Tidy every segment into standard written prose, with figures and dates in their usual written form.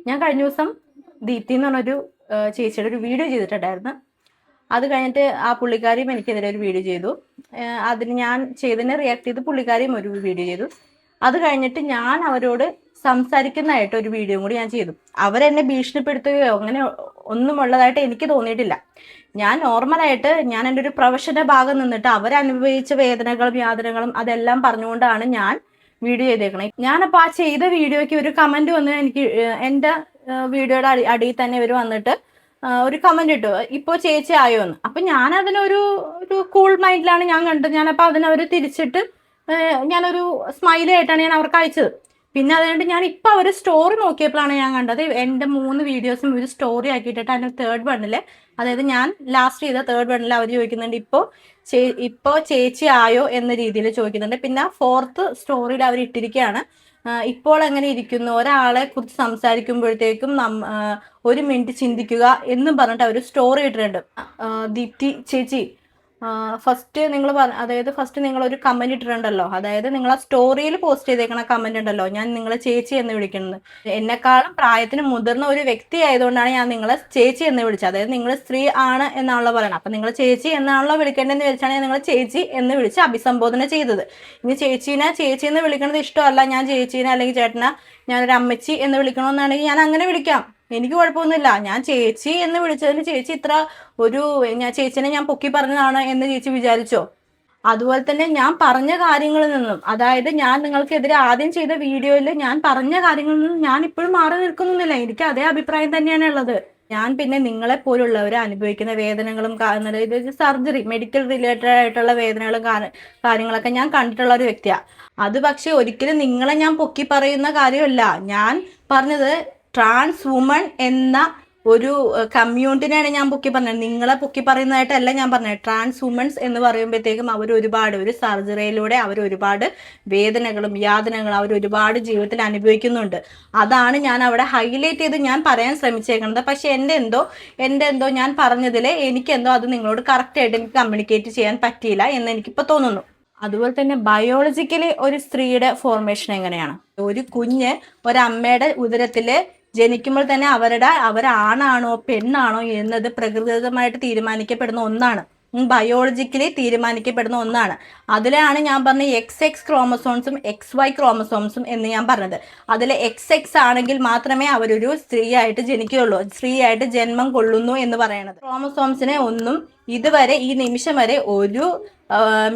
ഞാൻ കഴിഞ്ഞ ദിവസം ദീപ്തി എന്ന് പറഞ്ഞൊരു ചേച്ചിയുടെ ഒരു വീഡിയോ ചെയ്തിട്ടുണ്ടായിരുന്നു. അത് കഴിഞ്ഞിട്ട് ആ പുള്ളിക്കാരിയും എനിക്കെതിരെ ഒരു വീഡിയോ ചെയ്തു. അതിന് ഞാൻ ചെയ്തതിനെ റിയാക്ട് ചെയ്ത് പുള്ളിക്കാരിയും ഒരു വീഡിയോ ചെയ്തു. അത് കഴിഞ്ഞിട്ട് ഞാൻ അവരോട് സംസാരിക്കുന്നതായിട്ട് ഒരു വീഡിയോ കൂടി ഞാൻ ചെയ്തു. അവരെന്നെ ഭീഷണിപ്പെടുത്തുകയോ അങ്ങനെ ഒന്നും ഉള്ളതായിട്ട് എനിക്ക് തോന്നിയിട്ടില്ല. ഞാൻ നോർമലായിട്ട് ഞാൻ എൻ്റെ ഒരു പ്രൊഫഷൻ്റെ ഭാഗം നിന്നിട്ട് അവരനുഭവിച്ച വേദനകളും യാതനകളും അതെല്ലാം പറഞ്ഞുകൊണ്ടാണ് ഞാൻ വീഡിയോ ചെയ്തേക്കണേ. ഞാനപ്പോൾ ആ ചെയ്ത വീഡിയോയ്ക്ക് ഒരു കമന്റ് വന്ന് എനിക്ക് എൻ്റെ വീഡിയോയുടെ അടിയിൽ തന്നെ ഇവർ വന്നിട്ട് ഒരു കമന്റ് ഇട്ടു, ഇപ്പോൾ ചേച്ചി ആയോ എന്ന്. അപ്പം ഞാൻ അതിനൊരു കൂൾ മൈൻഡിലാണ് ഞാൻ കണ്ടത്. ഞാനപ്പോൾ അതിനവർ തിരിച്ചിട്ട് ഞാനൊരു സ്മൈലായിട്ടാണ് ഞാൻ അവർക്ക് അയച്ചത്. പിന്നെ അതുകൊണ്ട് ഞാൻ ഇപ്പോൾ അവർ സ്റ്റോറി നോക്കിയപ്പോഴാണ് ഞാൻ കണ്ടത് എൻ്റെ 3 വീഡിയോസും ഒരു സ്റ്റോറി ആക്കിയിട്ടിട്ട് അതിൻ്റെ തേർഡ് വണ്ണില്, അതായത് ഞാൻ ലാസ്റ്റ് ചെയ്ത തേർഡ് വണ്ണിൽ അവർ ചോദിക്കുന്നുണ്ട് ഇപ്പോൾ ചേച്ചി ആയോ എന്ന രീതിയിൽ ചോദിക്കുന്നുണ്ട്. പിന്നെ 4th സ്റ്റോറിയിൽ അവർ ഇട്ടിരിക്കുകയാണ്, ഇപ്പോൾ എങ്ങനെ ഇരിക്കുന്നു, ഒരാളെ കുറിച്ച് സംസാരിക്കുമ്പോഴത്തേക്കും ഒരു മിനിറ്റ് ചിന്തിക്കുക എന്നും പറഞ്ഞിട്ട് അവർ സ്റ്റോറി ഇട്ടിട്ടുണ്ട്. ദീപ്തി ചേച്ചി, ഫസ്റ്റ് നിങ്ങൾ ഒരു കമന്റ് ഇട്ടിട്ടുണ്ടല്ലോ, അതായത് നിങ്ങൾ ആ സ്റ്റോറിയിൽ പോസ്റ്റ് ചെയ്തേക്കണ കമന്റ് ഉണ്ടല്ലോ, ഞാൻ നിങ്ങളെ ചേച്ചി എന്ന് വിളിക്കുന്നത്. എന്നെക്കാളും പ്രായത്തിന് മുതിർന്ന ഒരു വ്യക്തി ആയതുകൊണ്ടാണ് ഞാൻ നിങ്ങളെ ചേച്ചി എന്ന് വിളിച്ചത്. അതായത് നിങ്ങൾ സ്ത്രീ ആണ് എന്നാണല്ലോ പറയണം. അപ്പൊ നിങ്ങൾ ചേച്ചി എന്നാണല്ലോ വിളിക്കേണ്ടതെന്ന് വെച്ചാണ് ഞാൻ നിങ്ങളെ ചേച്ചി എന്ന് വിളിച്ച് അഭിസംബോധന ചെയ്തത്. ഇനി ചേച്ചി എന്ന് വിളിക്കുന്നത് ഇഷ്ടമല്ല, ഞാൻ ചേച്ചീനെ അല്ലെങ്കിൽ ചേട്ടനെ ഞാനൊരു അമ്മച്ചി എന്ന് വിളിക്കണമെന്നാണെങ്കിൽ ഞാൻ അങ്ങനെ വിളിക്കാം, എനിക്ക് കുഴപ്പമൊന്നുമില്ല. ഞാൻ ചേച്ചി എന്ന് വിളിച്ചതിന് ചേച്ചി ഇത്ര ചേച്ചിനെ ഞാൻ പൊക്കി പറഞ്ഞതാണ് എന്ന് ചേച്ചി വിചാരിച്ചോ? അതുപോലെ തന്നെ ഞാൻ പറഞ്ഞ കാര്യങ്ങളിൽ നിന്നും, അതായത് ഞാൻ നിങ്ങൾക്കെതിരെ ആദ്യം ചെയ്ത വീഡിയോയിൽ ഞാൻ പറഞ്ഞ കാര്യങ്ങളിൽ നിന്നും ഞാൻ ഇപ്പോഴും മാറി നിൽക്കുന്നില്ല. എനിക്ക് അതേ അഭിപ്രായം തന്നെയാണ് ഉള്ളത്. ഞാൻ പിന്നെ നിങ്ങളെ പോലുള്ളവർ അനുഭവിക്കുന്ന വേദനകളും ഇത് സർജറി മെഡിക്കൽ റിലേറ്റഡ് ആയിട്ടുള്ള വേദനകളും കാര്യങ്ങളൊക്കെ ഞാൻ കണ്ടിട്ടുള്ള ഒരു വ്യക്തിയാണ്. അത് പക്ഷെ ഒരിക്കലും നിങ്ങളെ ഞാൻ പൊക്കി പറയുന്ന കാര്യമല്ല. ഞാൻ പറഞ്ഞത് ട്രാൻസ് വുമൺ എന്ന ഒരു കമ്മ്യൂണിറ്റിനെയാണ് ഞാൻ പൊക്കി പറഞ്ഞത്, നിങ്ങളെ പൊക്കി പറയുന്നതായിട്ടല്ല ഞാൻ പറഞ്ഞത്. ട്രാൻസ് വുമൻസ് എന്ന് പറയുമ്പോഴത്തേക്കും അവർ ഒരു സർജറിയിലൂടെ അവർ ഒരുപാട് വേദനകളും യാതനകളും അവർ ഒരുപാട് ജീവിതത്തിൽ അനുഭവിക്കുന്നുണ്ട്. അതാണ് ഞാൻ അവിടെ ഹൈലൈറ്റ് ചെയ്ത് ഞാൻ പറയാൻ ശ്രമിച്ചേക്കുന്നത്. പക്ഷെ എൻ്റെ എന്തോ ഞാൻ പറഞ്ഞതിൽ എനിക്കെന്തോ അത് നിങ്ങളോട് കറക്റ്റായിട്ട് എനിക്ക് കമ്മ്യൂണിക്കേറ്റ് ചെയ്യാൻ പറ്റിയില്ല എന്ന് എനിക്കിപ്പോൾ തോന്നുന്നു. അതുപോലെ തന്നെ ബയോളജിക്കലി ഒരു സ്ത്രീയുടെ ഫോർമേഷൻ എങ്ങനെയാണ്? ഒരു കുഞ്ഞ് ഒരമ്മയുടെ ഉദരത്തിൽ ജനിക്കുമ്പോൾ തന്നെ അവരാണാണോ പെണ്ണാണോ എന്നത് പ്രകൃതിദത്തമായിട്ട് തീരുമാനിക്കപ്പെടുന്ന ഒന്നാണ്, ബയോളജിക്കലി തീരുമാനിക്കപ്പെടുന്ന ഒന്നാണ്. അതിലാണ് ഞാൻ പറഞ്ഞ XX ക്രോമസോൺസും XY ക്രോമസോൺസും എന്ന് ഞാൻ പറഞ്ഞത്. അതിൽ XX ആണെങ്കിൽ മാത്രമേ അവരൊരു സ്ത്രീയായിട്ട് ജനിക്കുകയുള്ളൂ, സ്ത്രീയായിട്ട് ജന്മം കൊള്ളുന്നു എന്ന് പറയണത്. ക്രോമസോംസിനെ ഒന്നും ഇതുവരെ ഈ നിമിഷം വരെ ഒരു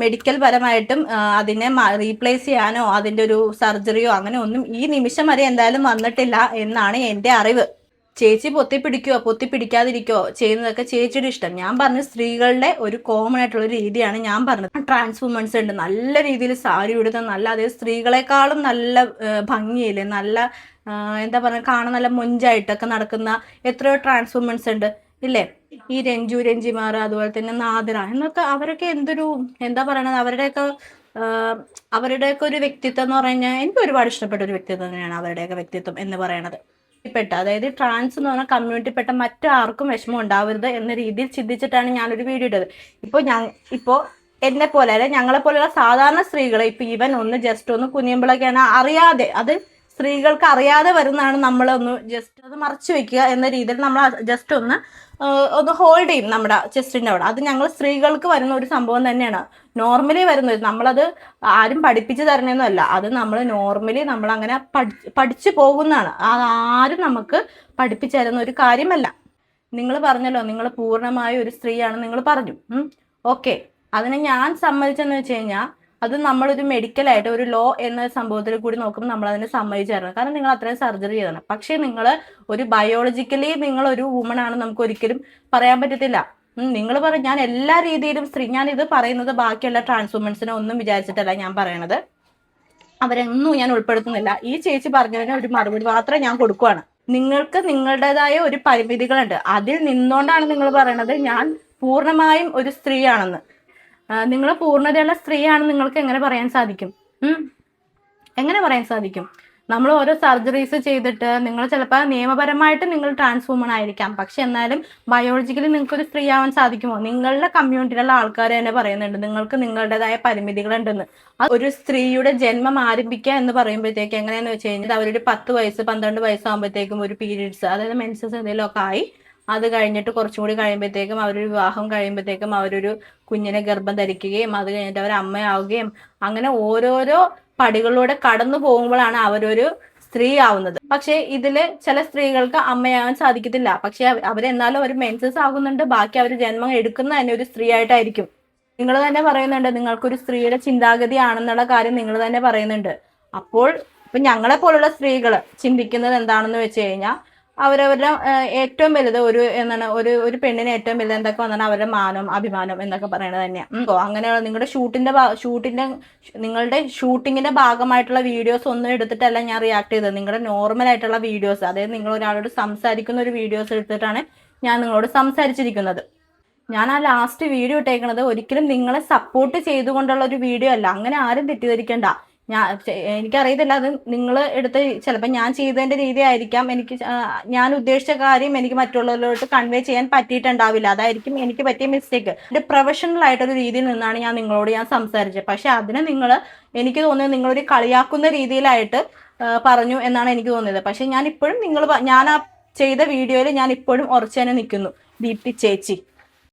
മെഡിക്കൽ പരമായിട്ടും അതിനെ റീപ്ലേസ് ചെയ്യാനോ അതിൻ്റെ ഒരു സർജറിയോ അങ്ങനെ ഒന്നും ഈ നിമിഷം വരെ എന്തായാലും വന്നിട്ടില്ല എന്നാണ് എൻ്റെ അറിവ്. ചേച്ചി പൊത്തിപ്പിടിക്കാതിരിക്കോ ചെയ്യുന്നതൊക്കെ ചേച്ചിയുടെ ഇഷ്ടം. ഞാൻ പറഞ്ഞ സ്ത്രീകളുടെ ഒരു കോമൺ ആയിട്ടുള്ള രീതിയാണ് ഞാൻ പറഞ്ഞത്. ട്രാൻസ് വുമൻസ് ഉണ്ട്, നല്ല രീതിയിൽ സാരി ഉടുത്ത നല്ല, അതായത് സ്ത്രീകളെക്കാളും നല്ല ഭംഗിയില് നല്ല എന്താ പറയുക, കാണാൻ നല്ല മൊഞ്ചായിട്ടൊക്കെ നടക്കുന്ന എത്രയോ ട്രാൻസ് വുമൻസ് ഉണ്ട് ഇല്ലേ? ഈ രഞ്ജിമാർ, അതുപോലെ തന്നെ നാദിറ എന്നൊക്കെ, അവരൊക്കെ എന്തൊരു എന്താ പറയണത്, അവരുടെയൊക്കെ ഒരു വ്യക്തിത്വം എന്ന് പറഞ്ഞാൽ എനിക്ക് ഒരുപാട് ഇഷ്ടപ്പെട്ട ഒരു വ്യക്തിത്വം തന്നെയാണ് അവരുടെയൊക്കെ വ്യക്തിത്വം എന്ന് പറയുന്നത്. അതായത് ട്രാൻസ് എന്ന് പറഞ്ഞ കമ്മ്യൂണിറ്റിപ്പെട്ട മറ്റാർക്കും വിഷമം ഉണ്ടാവരുത് എന്ന രീതിയിൽ ചിന്തിച്ചിട്ടാണ് ഞാനൊരു വീഡിയോ ഇട്ടത്. ഇപ്പോൾ എന്നെ പോലെ അല്ലെ ഞങ്ങളെ പോലെയുള്ള സാധാരണ സ്ത്രീകളെ ഈവൻ ജസ്റ്റ് ഒന്ന് കുനിയുമ്പോഴൊക്കെയാണ് അറിയാതെ, അത് സ്ത്രീകൾക്ക് അറിയാതെ വരുന്നതാണ്, നമ്മളൊന്ന് ജസ്റ്റ് അത് മറച്ചു വെക്കുക എന്ന രീതിയിൽ നമ്മൾ ജസ്റ്റ് ഒന്ന് ഹോൾഡ് ചെയ്യും നമ്മുടെ ചെസ്റ്റിൻ്റെ അവിടെ. അത് ഞങ്ങൾ സ്ത്രീകൾക്ക് വരുന്ന ഒരു സംഭവം തന്നെയാണ്, നോർമലി വരുന്നത്. നമ്മളത് ആരും പഠിപ്പിച്ചു തരണമൊന്നുമല്ല, അത് നമ്മൾ നോർമലി നമ്മളങ്ങനെ പഠിച്ചു പോകുന്നതാണ്. ആരും നമുക്ക് പഠിപ്പിച്ചു തരുന്ന ഒരു കാര്യമല്ല. നിങ്ങൾ പറഞ്ഞല്ലോ നിങ്ങൾ പൂർണ്ണമായ ഒരു സ്ത്രീയാണ് നിങ്ങൾ പറഞ്ഞു, ഓക്കെ. അതിനെ ഞാൻ സമ്മതിച്ചെന്ന് വെച്ച് കഴിഞ്ഞാൽ അത് നമ്മളൊരു മെഡിക്കലായിട്ട് ഒരു ലോ എന്ന സംഭവത്തിൽ കൂടി നോക്കുമ്പോൾ നമ്മളതിനെ സമ്മതിച്ചു തരണം. കാരണം നിങ്ങൾ അത്രയും സർജറി ചെയ്താണ്. പക്ഷേ നിങ്ങൾ ഒരു ബയോളജിക്കലി നിങ്ങളൊരു വുമൺ ആണ് നമുക്ക് ഒരിക്കലും പറയാൻ പറ്റത്തില്ല. നിങ്ങൾ പറയും ഞാൻ എല്ലാ രീതിയിലും ഞാനിത് പറയുന്നത് ബാക്കിയുള്ള ട്രാൻസ് വുമൻസിനെ ഒന്നും വിചാരിച്ചിട്ടല്ല ഞാൻ പറയണത്, അവരൊന്നും ഞാൻ ഉൾപ്പെടുത്തുന്നില്ല. ഈ ചേച്ചി പറഞ്ഞതിന് ഒരു മറുപടി മാത്രമേ ഞാൻ കൊടുക്കുവാണ്. നിങ്ങൾക്ക് നിങ്ങളുടേതായ ഒരു പരിമിതികളുണ്ട്, അതിൽ നിന്നുകൊണ്ടാണ് നിങ്ങൾ പറയണത് ഞാൻ പൂർണ്ണമായും ഒരു സ്ത്രീയാണെന്ന്. നിങ്ങൾ പൂർണ്ണതയുള്ള സ്ത്രീയാണെന്ന് നിങ്ങൾക്ക് എങ്ങനെ പറയാൻ സാധിക്കും? എങ്ങനെ പറയാൻ സാധിക്കും? നമ്മൾ ഓരോ സർജറീസ് ചെയ്തിട്ട് നിങ്ങൾ ചിലപ്പോൾ നിയമപരമായിട്ട് നിങ്ങൾ ട്രാൻസ് വുമൺ ആയിരിക്കാം, പക്ഷെ എന്നാലും ബയോളജിക്കലി നിങ്ങൾക്കൊരു സ്ത്രീ ആവാൻ സാധിക്കുമോ? നിങ്ങളുടെ കമ്മ്യൂണിറ്റിയിലുള്ള ആൾക്കാർ തന്നെ പറയുന്നുണ്ട് നിങ്ങൾക്ക് നിങ്ങളുടേതായ പരിമിതികളുണ്ടെന്ന്. ഒരു സ്ത്രീയുടെ ജന്മം ആരംഭിക്കുക എന്ന് പറയുമ്പോഴത്തേക്ക് എങ്ങനെയാന്ന് വെച്ച് കഴിഞ്ഞാൽ അവരൊരു 10 വയസ്സ് 12 വയസ്സാകുമ്പോഴത്തേക്കും ഒരു പീരീഡ്സ്, അതായത് മെൻസസ് എന്തെങ്കിലുമൊക്കെ ആയി, അത് കഴിഞ്ഞിട്ട് കുറച്ചും കൂടി കഴിയുമ്പോഴത്തേക്കും അവരൊരു വിവാഹം കഴിയുമ്പോഴത്തേക്കും അവരൊരു കുഞ്ഞിനെ ഗർഭം ധരിക്കുകയും അത് കഴിഞ്ഞിട്ട് അവർ അമ്മയാവുകയും അങ്ങനെ ഓരോരോ പടികളിലൂടെ കടന്നു പോകുമ്പോഴാണ് അവരൊരു സ്ത്രീ ആവുന്നത്. പക്ഷെ ഇതില് ചില സ്ത്രീകൾക്ക് അമ്മയാവാൻ സാധിക്കത്തില്ല. പക്ഷെ അവരെന്നാലും അവർ മെൻസസ് ആകുന്നുണ്ട്, ബാക്കി അവർ ജന്മം എടുക്കുന്ന തന്നെ ഒരു സ്ത്രീ ആയിട്ടായിരിക്കും. നിങ്ങൾ തന്നെ പറയുന്നുണ്ട് നിങ്ങൾക്കൊരു സ്ത്രീയുടെ ചിന്താഗതി ആണെന്നുള്ള കാര്യം നിങ്ങൾ തന്നെ പറയുന്നുണ്ട്. അപ്പോൾ ഇപ്പൊ ഞങ്ങളെ പോലുള്ള സ്ത്രീകൾ ചിന്തിക്കുന്നത് എന്താണെന്ന് വെച്ച് കഴിഞ്ഞാൽ അവരവരുടെ ഏറ്റവും വലുത് എന്താണ് ഒരു പെണ്ണിന് ഏറ്റവും വലുത് എന്തൊക്കെ വന്നാണ് അവരുടെ മാനം അഭിമാനം എന്നൊക്കെ പറയണത് തന്നെയാണ്. അങ്ങനെയുള്ള നിങ്ങളുടെ ഷൂട്ടിങ്ങിന്റെ ഭാഗമായിട്ടുള്ള വീഡിയോസ് ഒന്നും എടുത്തിട്ടല്ല ഞാൻ റിയാക്ട് ചെയ്തത്. നിങ്ങളുടെ നോർമൽ ആയിട്ടുള്ള വീഡിയോസ്, അതായത് നിങ്ങൾ ഒരാളോട് സംസാരിക്കുന്ന ഒരു വീഡിയോസ് എടുത്തിട്ടാണ് ഞാൻ നിങ്ങളോട് സംസാരിച്ചിരിക്കുന്നത്. ഞാൻ ആ ലാസ്റ്റ് വീഡിയോ ഇട്ടേക്കണത് ഒരിക്കലും നിങ്ങളെ സപ്പോർട്ട് ചെയ്തുകൊണ്ടുള്ള ഒരു വീഡിയോ അല്ല. അങ്ങനെ ആരും തെറ്റിദ്ധരിക്കണ്ട. എനിക്കറിയത്തില്ല, അത് നിങ്ങൾ എടുത്ത് ചിലപ്പോൾ ഞാൻ ചെയ്തതിന്റെ രീതി ആയിരിക്കാം, ഞാൻ ഉദ്ദേശിച്ച കാര്യം എനിക്ക് മറ്റുള്ളവരോട് കൺവേ ചെയ്യാൻ പറ്റിയിട്ടുണ്ടാവില്ല. അതായിരിക്കും എനിക്ക് പറ്റിയ മിസ്റ്റേക്ക്. ഒരു പ്രൊഫഷണൽ ആയിട്ടൊരു രീതിയിൽ നിന്നാണ് ഞാൻ സംസാരിച്ചത്. പക്ഷെ അതിനെ എനിക്ക് തോന്നുന്നത് നിങ്ങളൊരു കളിയാക്കുന്ന രീതിയിലായിട്ട് പറഞ്ഞു എന്നാണ് എനിക്ക് തോന്നിയത്. പക്ഷെ ഞാൻ ഇപ്പോഴും ഞാൻ ആ ചെയ്ത വീഡിയോയിൽ ഞാൻ ഇപ്പോഴും ഉറച്ചു തന്നെ നിൽക്കുന്നു. ദീപ്തി ചേച്ചി.